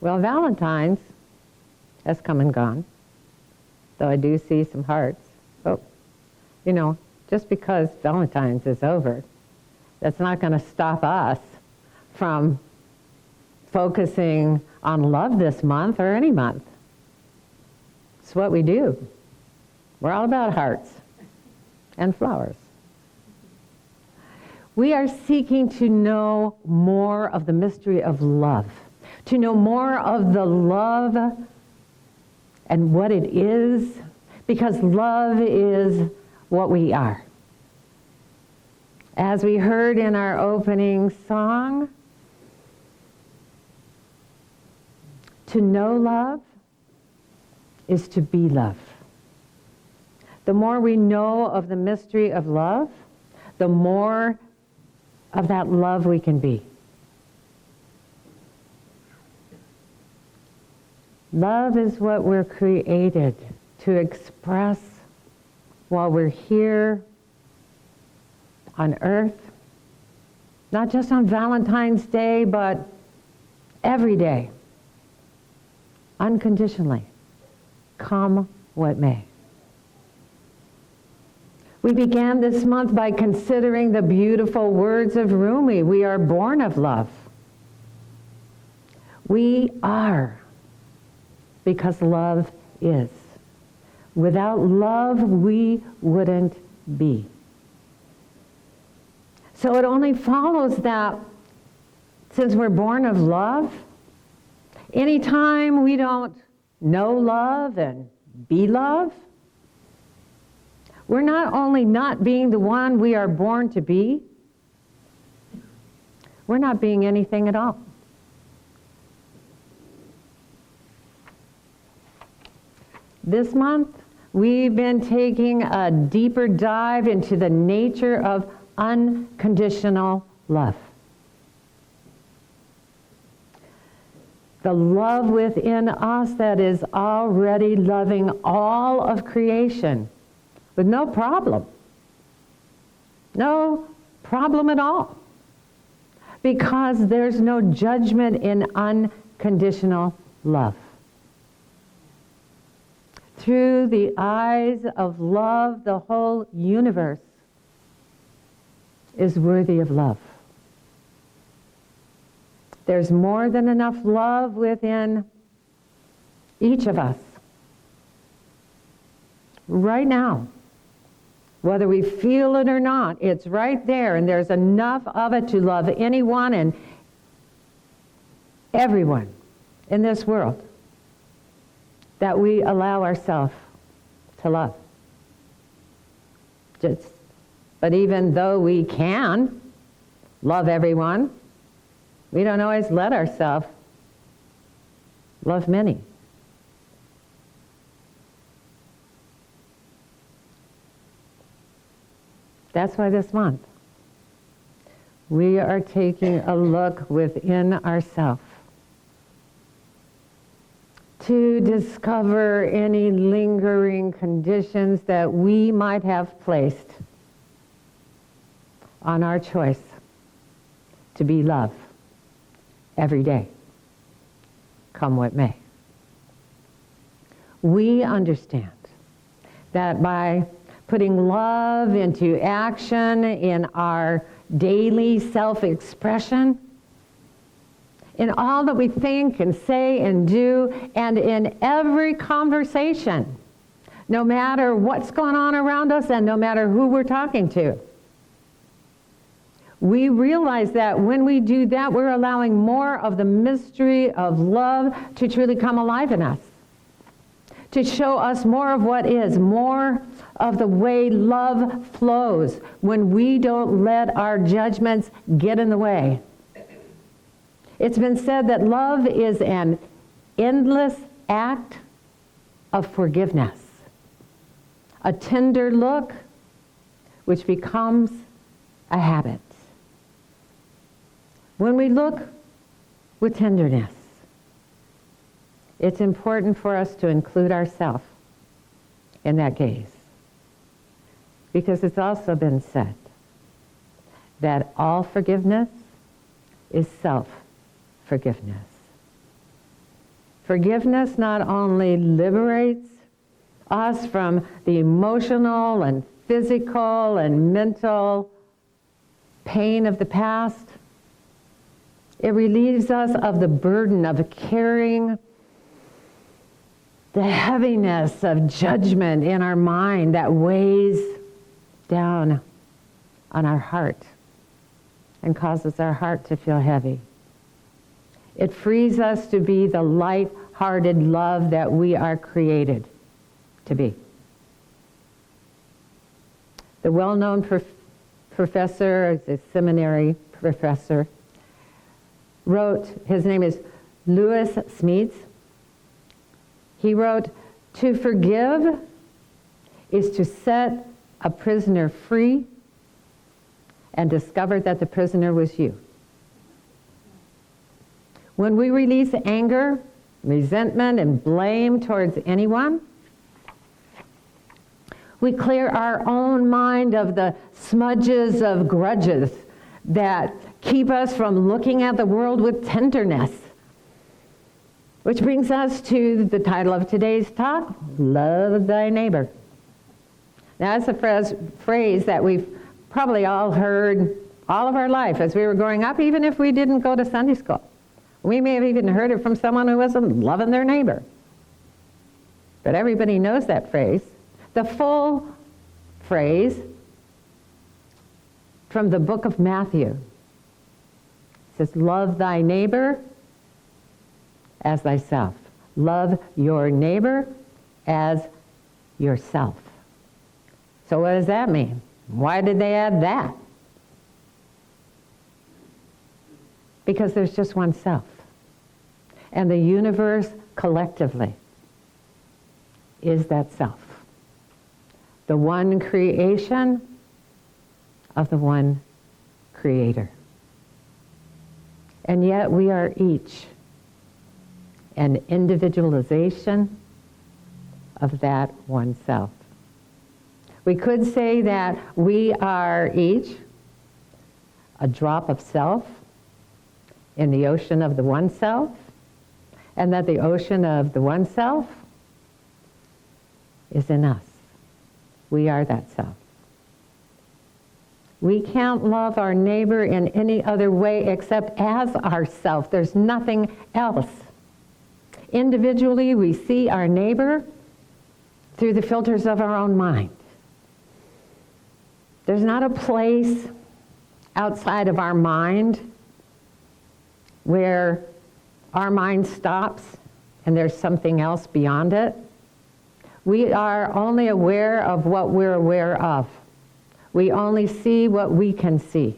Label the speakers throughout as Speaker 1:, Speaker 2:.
Speaker 1: Well, Valentine's has come and gone, though I do see some hearts. But, just because Valentine's is over, that's not going to stop us from focusing on love this month or any month. It's what we do. We're all about hearts and flowers. We are seeking to know more of the mystery of love, to know more of the love and what it is, because love is what we are. As we heard in our opening song, to know love is to be love. The more we know of the mystery of love, the more of that love we can be. Love is what we're created to express while we're here on earth, not just on Valentine's Day, but every day, unconditionally, come what may. We began this month by considering the beautiful words of Rumi. We are born of love. We are, because love is. Without love, we wouldn't be. So it only follows that since we're born of love, anytime we don't know love and be love, we're not only not being the one we are born to be, we're not being anything at all. This month, we've been taking a deeper dive into the nature of unconditional love. The love within us that is already loving all of creation with no problem. No problem at all. Because there's no judgment in unconditional love. Through the eyes of love, the whole universe is worthy of love. There's more than enough love within each of us. Right now. Whether we feel it or not, it's right there, and there's enough of it to love anyone and everyone in this world that we allow ourselves to love. But even though we can love everyone, we don't always let ourselves love many. That's why this month we are taking a look within ourselves to discover any lingering conditions that we might have placed on our choice to be love every day, come what may. We understand that by putting love into action in our daily self-expression, in all that we think and say and do, and in every conversation, no matter what's going on around us and no matter who we're talking to. We realize that when we do that, we're allowing more of the mystery of love to truly come alive in us, to show us more of what is, more of the way love flows when we don't let our judgments get in the way. It's been said that love is an endless act of forgiveness, a tender look which becomes a habit. When we look with tenderness, it's important for us to include ourselves in that gaze. Because it's also been said that all forgiveness is self-forgiveness. Forgiveness not only liberates us from the emotional and physical and mental pain of the past, it relieves us of the burden of carrying the heaviness of judgment in our mind that weighs down on our heart and causes our heart to feel heavy. It frees us to be the light-hearted love that we are created to be. The well-known professor, a seminary professor, wrote, his name is Lewis Smedes. He wrote, "To forgive is to set a prisoner free and discover that the prisoner was you." When we release anger, resentment, and blame towards anyone, we clear our own mind of the smudges of grudges that keep us from looking at the world with tenderness. Which brings us to the title of today's talk, Love Thy Neighbor. Now, that's a phrase that we've probably all heard all of our life as we were growing up, even if we didn't go to Sunday school. We may have even heard it from someone who wasn't loving their neighbor. But everybody knows that phrase. The full phrase from the book of Matthew says, "Love thy neighbor as thyself." Love your neighbor as yourself. So what does that mean? Why did they add that? Because there's just one self. And the universe collectively is that self. The one creation of the one creator. And yet we are each an individualization of that one self. We could say that we are each a drop of self in the ocean of the one self, and that the ocean of the one self is in us. We are that self. We can't love our neighbor in any other way except as ourself. There's nothing else. Individually, we see our neighbor through the filters of our own mind. There's not a place outside of our mind where our mind stops and there's something else beyond it. We are only aware of what we're aware of. We only see what we can see.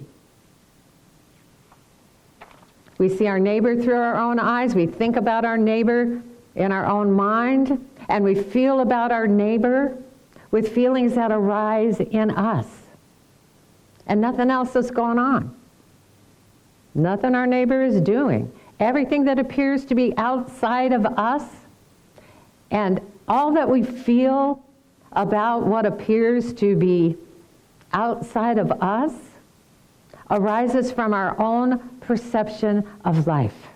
Speaker 1: We see our neighbor through our own eyes. We think about our neighbor in our own mind. And we feel about our neighbor with feelings that arise in us. And nothing else is going on. Nothing our neighbor is doing. Everything that appears to be outside of us and all that we feel about what appears to be outside of us arises from our own perception of life,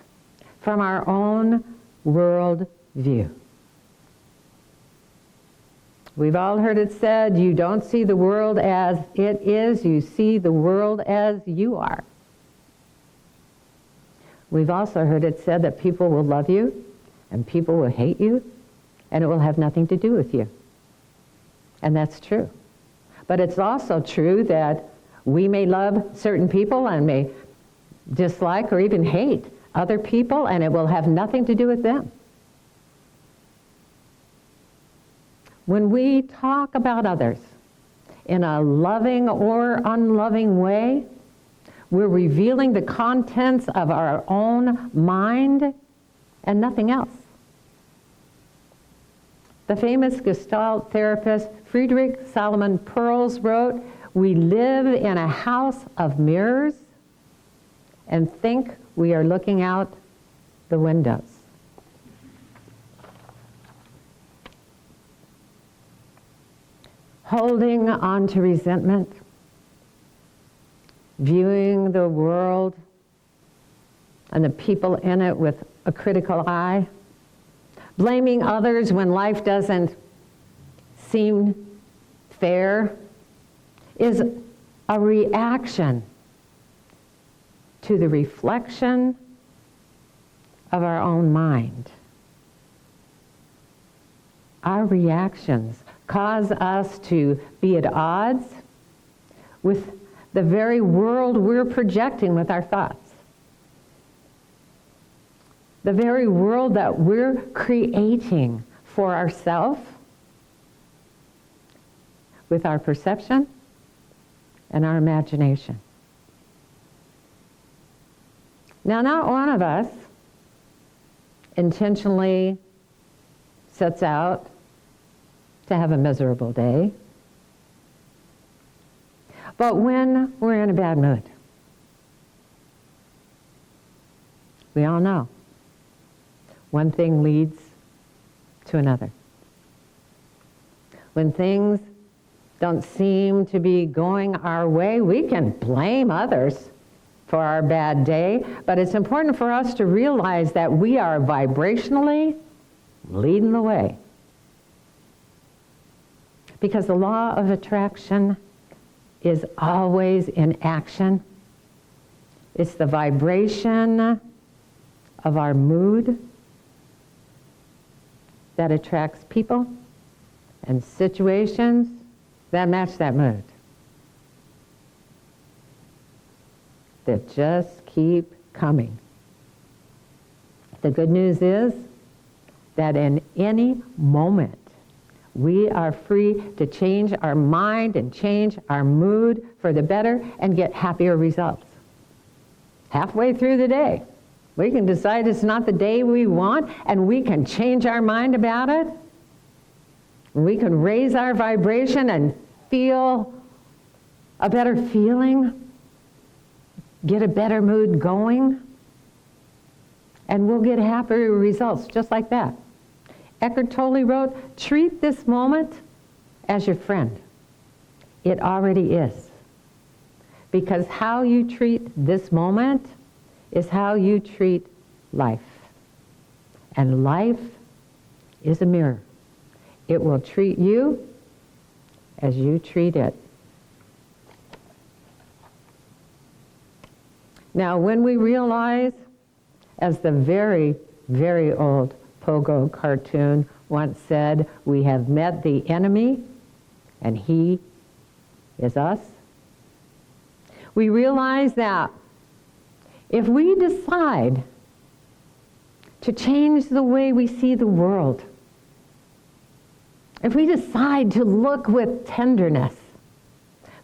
Speaker 1: from our own world view. We've all heard it said, you don't see the world as it is, you see the world as you are. We've also heard it said that people will love you and people will hate you and it will have nothing to do with you. And that's true. But it's also true that we may love certain people and may dislike or even hate other people and it will have nothing to do with them. When we talk about others in a loving or unloving way, we're revealing the contents of our own mind and nothing else. The famous Gestalt therapist Friedrich Salomon Pearls wrote, "We live in a house of mirrors and think we are looking out the windows." Holding on to resentment, viewing the world and the people in it with a critical eye, Blaming others when life doesn't seem fair is a reaction to the reflection of our own mind. Our reactions cause us to be at odds with the very world we're projecting with our thoughts. The very world that we're creating for ourselves with our perception and our imagination. Now, not one of us intentionally sets out to have a miserable day. But when we're in a bad mood, we all know one thing leads to another. When things don't seem to be going our way, we can blame others for our bad day, but it's important for us to realize that we are vibrationally leading the way. Because the law of attraction is always in action. It's the vibration of our mood that attracts people and situations that match that mood. That just keep coming. The good news is that in any moment, we are free to change our mind and change our mood for the better and get happier results. Halfway through the day, we can decide it's not the day we want, and we can change our mind about it. We can raise our vibration and feel a better feeling, get a better mood going, and we'll get happier results just like that. Eckhart Tolle wrote, treat this moment as your friend. It already is. Because how you treat this moment is how you treat life. And life is a mirror. It will treat you as you treat it. Now, when we realize, as the very, very old Pogo cartoon once said, we have met the enemy, and he is us. We realize that if we decide to change the way we see the world, if we decide to look with tenderness,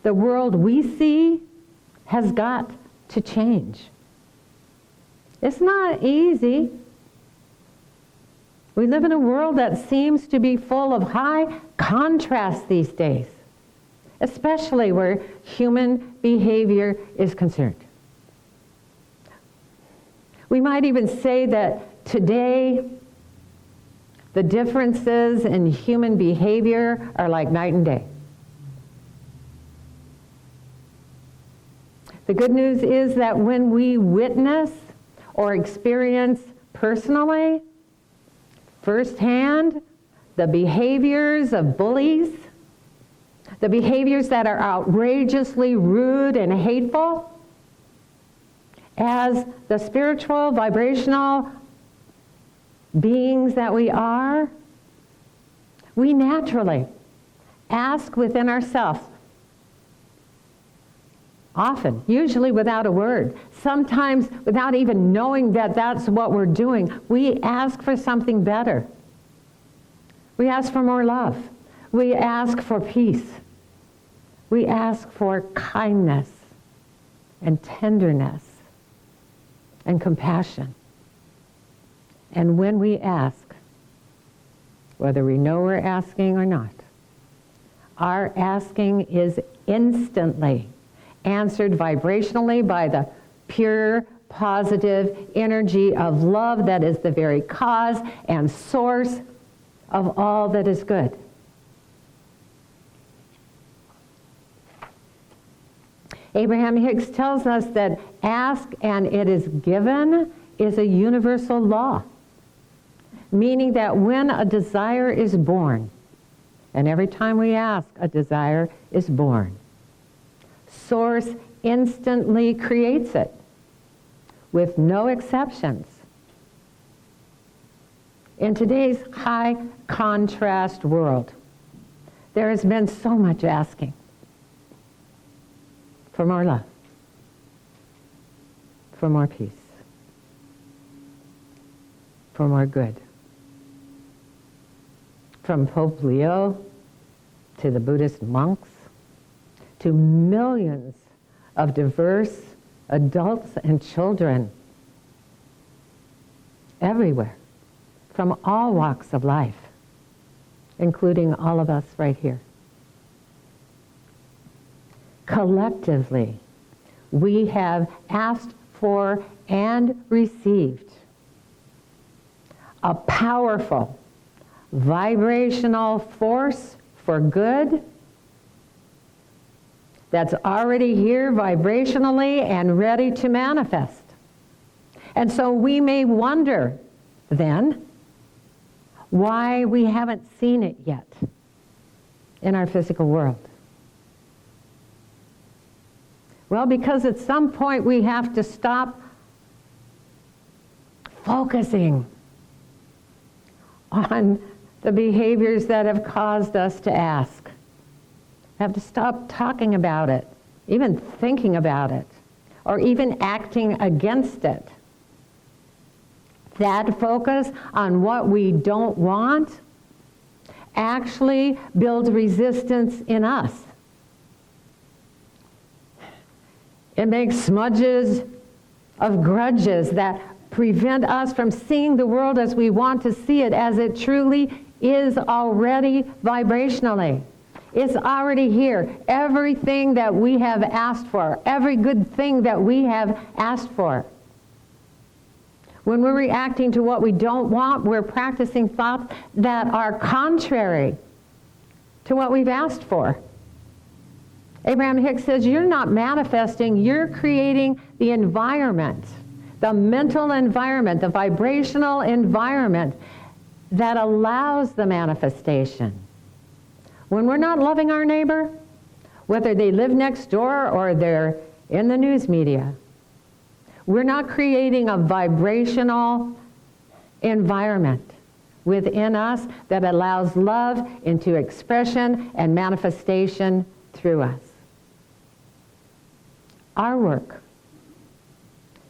Speaker 1: the world we see has got to change. It's not easy. We live in a world that seems to be full of high contrast these days, especially where human behavior is concerned. We might even say that today, the differences in human behavior are like night and day. The good news is that when we witness or experience personally, firsthand, the behaviors of bullies, the behaviors that are outrageously rude and hateful, as the spiritual, vibrational beings that we are, we naturally ask within ourselves, often, usually without a word, sometimes without even knowing that that's what we're doing, we ask for something better. We ask for more love. We ask for peace. We ask for kindness and tenderness and compassion. And when we ask, whether we know we're asking or not, our asking is instantly answered vibrationally by the pure, positive energy of love that is the very cause and source of all that is good. Abraham Hicks tells us that ask and it is given is a universal law. meaning that when a desire is born, and every time we ask, a desire is born, Source instantly creates it with no exceptions. In today's high contrast world, there has been so much asking for more love, for more peace, for more good. From Pope Leo to the Buddhist monks to millions of diverse adults and children everywhere, from all walks of life, including all of us right here. Collectively, we have asked for and received a powerful vibrational force for good that's already here vibrationally and ready to manifest. And so we may wonder then why we haven't seen it yet in our physical world. Well, because at some point we have to stop focusing on the behaviors that have caused us to ask. We have to stop talking about it, even thinking about it, or even acting against it. That focus on what we don't want actually builds resistance in us. It makes smudges of grudges that prevent us from seeing the world as we want to see it, as it truly is already vibrationally. It's already here. Everything that we have asked for, every good thing that we have asked for. When we're reacting to what we don't want, we're practicing thoughts that are contrary to what we've asked for. Abraham Hicks says, you're not manifesting, you're creating the environment, the mental environment, the vibrational environment that allows the manifestation. When we're not loving our neighbor, whether they live next door or they're in the news media, we're not creating a vibrational environment within us that allows love into expression and manifestation through us. Our work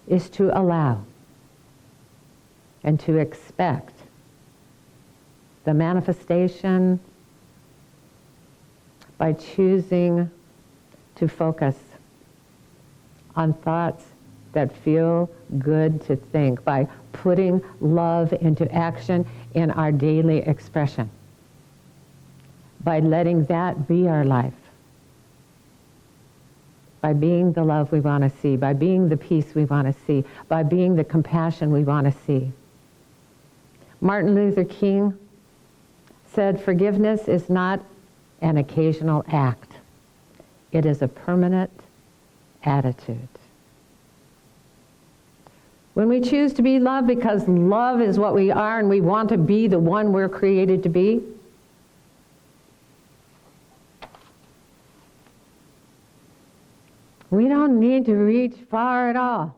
Speaker 1: is to allow and to expect the manifestation by choosing to focus on thoughts that feel good to think, by putting love into action in our daily expression, by letting that be our life, by being the love we want to see, by being the peace we want to see, by being the compassion we want to see. Martin Luther King said, forgiveness is not an occasional act. It is a permanent attitude. When we choose to be love because love is what we are and we want to be the one we're created to be, we don't need to reach far at all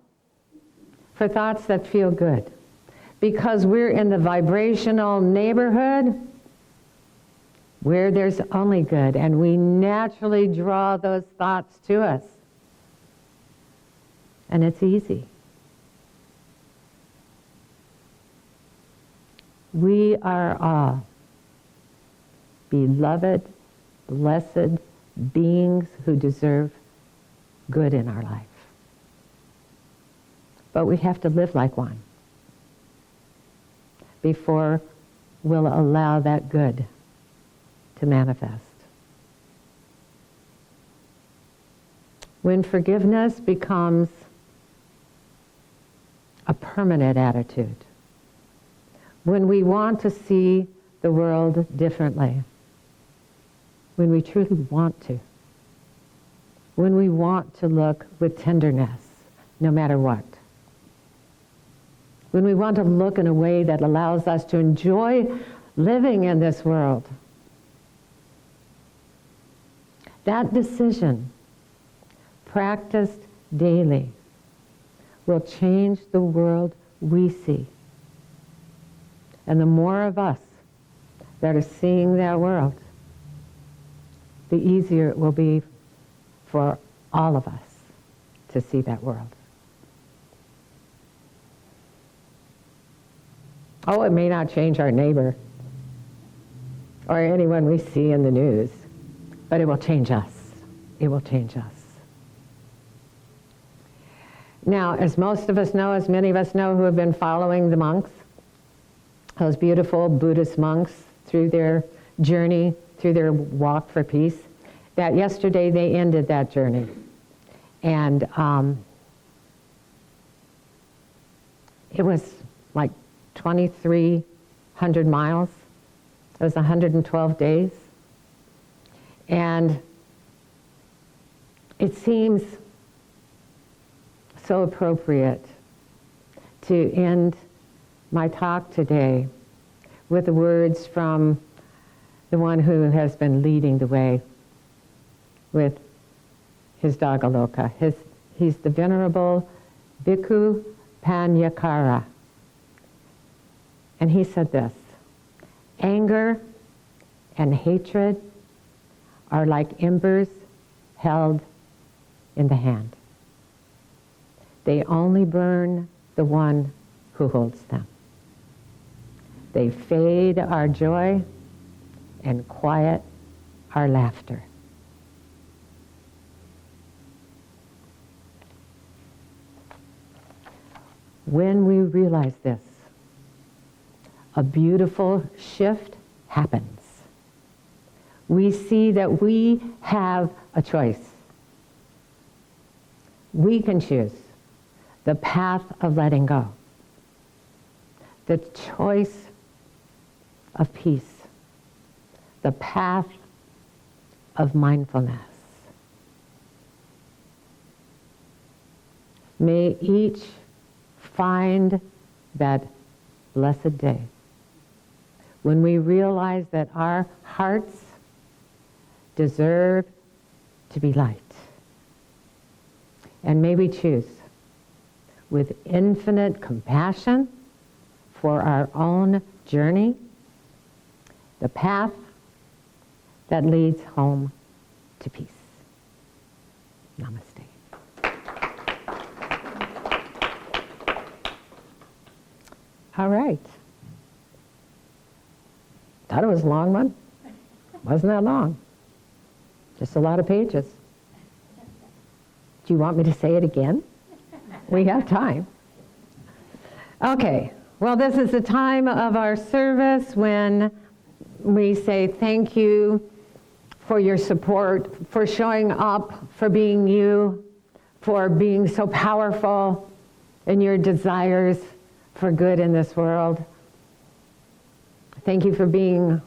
Speaker 1: for thoughts that feel good, because we're in the vibrational neighborhood where there's only good, and we naturally draw those thoughts to us. And it's easy. We are all beloved, blessed beings who deserve good in our life. But we have to live like one before we'll allow that good to manifest. When forgiveness becomes a permanent attitude, when we want to see the world differently, when we truly want to, when we want to look with tenderness, no matter what, when we want to look in a way that allows us to enjoy living in this world. That decision, practiced daily, will change the world we see. And the more of us that are seeing that world, the easier it will be for all of us to see that world. Oh, it may not change our neighbor or anyone we see in the news, but it will change us. It will change us. Now, as most of us know, as many of us know who have been following the monks, those beautiful Buddhist monks through their journey, through their walk for peace, that yesterday they ended that journey. And it was like 2,300 miles. It was 112 days. And it seems so appropriate to end my talk today with the words from the one who has been leading the way with his dog Aloka. He's the Venerable Bhikkhu Panyakara. And he said this: anger and hatred are like embers held in the hand. They only burn the one who holds them. They fade our joy and quiet our laughter. When we realize this, a beautiful shift happens. We see that we have a choice. We can choose the path of letting go, the choice of peace, the path of mindfulness. May each find that blessed day when we realize that our hearts deserve to be light. And may we choose with infinite compassion for our own journey the path that leads home to peace. Namaste. All right. Thought it was a long one. Wasn't that long. Just a lot of pages. Do you want me to say it again? We have time. Okay. Well, this is the time of our service when we say thank you for your support, for showing up, for being you, for being so powerful in your desires for good in this world. Thank you for being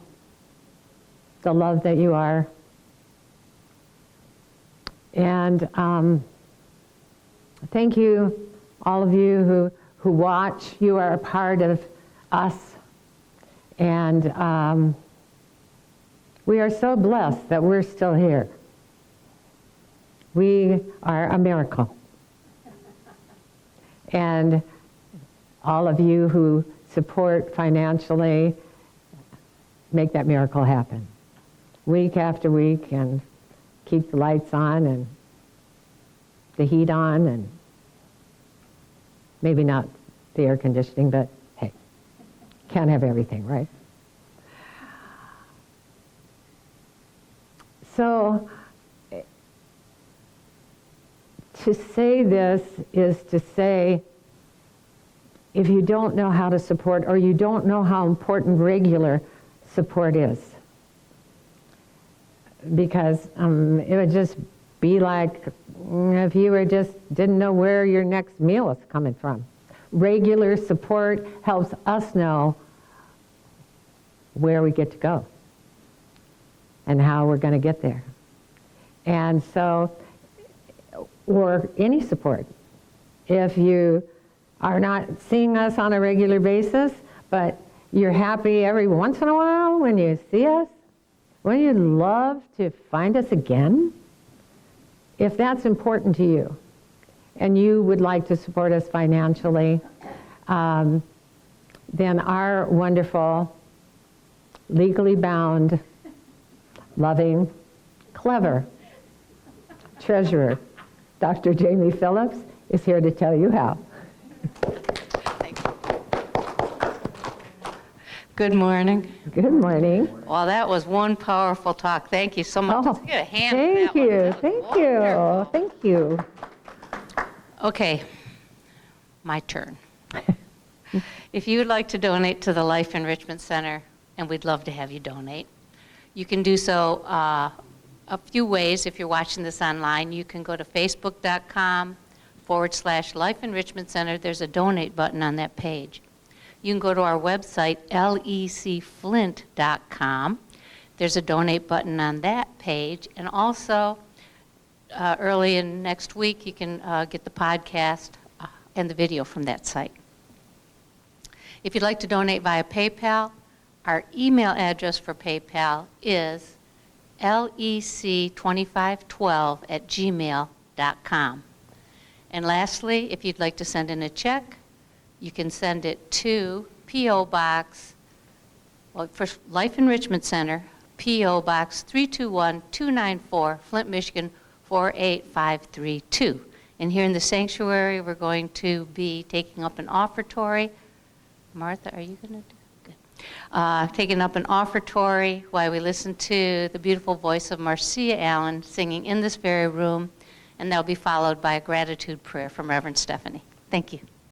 Speaker 1: the love that you are. And thank you, all of you who watch. You are a part of us. And we are so blessed that we're still here. We are a miracle. And all of you who support financially make that miracle happen. Week after week, and keep the lights on and the heat on, and maybe not the air conditioning, but hey, can't have everything, right? So, to say this is to say, if you don't know how to support, or you don't know how important regular support is, because it would just be like if you didn't know where your next meal is coming from. Regular support helps us know where we get to go and how we're going to get there. And so, or any support. If you are not seeing us on a regular basis, but you're happy every once in a while when you see us, wouldn't you love to find us again? If that's important to you, and you would like to support us financially, then our wonderful, legally bound, loving, clever treasurer, Dr. Jamie Phillips, is here to tell you how.
Speaker 2: Thank you. Good morning.
Speaker 1: Good morning.
Speaker 2: Well, that was one powerful talk. Thank you so much. Let's get a hand for
Speaker 1: thank
Speaker 2: that
Speaker 1: you,
Speaker 2: one.
Speaker 1: thank
Speaker 2: Wonderful.
Speaker 1: you, thank you.
Speaker 2: Okay, my turn. If you would like to donate to the Life Enrichment Center, and we'd love to have you donate, you can do so a few ways. If you're watching this online, you can go to facebook.com/Life Enrichment Center. There's a donate button on that page. You can go to our website, lecflint.com. There's a donate button on that page. And also, early in next week, you can get the podcast and the video from that site. If you'd like to donate via PayPal, our email address for PayPal is lec2512@gmail.com. And lastly, if you'd like to send in a check, you can send it to P.O. Box, for Life Enrichment Center, P.O. Box 321294, Flint, Michigan 48532. And here in the sanctuary, we're going to be taking up an offertory. Martha, are you going to do? Taking up an offertory while we listen to the beautiful voice of Marcia Allen singing in this very room, and that'll be followed by a gratitude prayer from Reverend Stephanie. Thank you.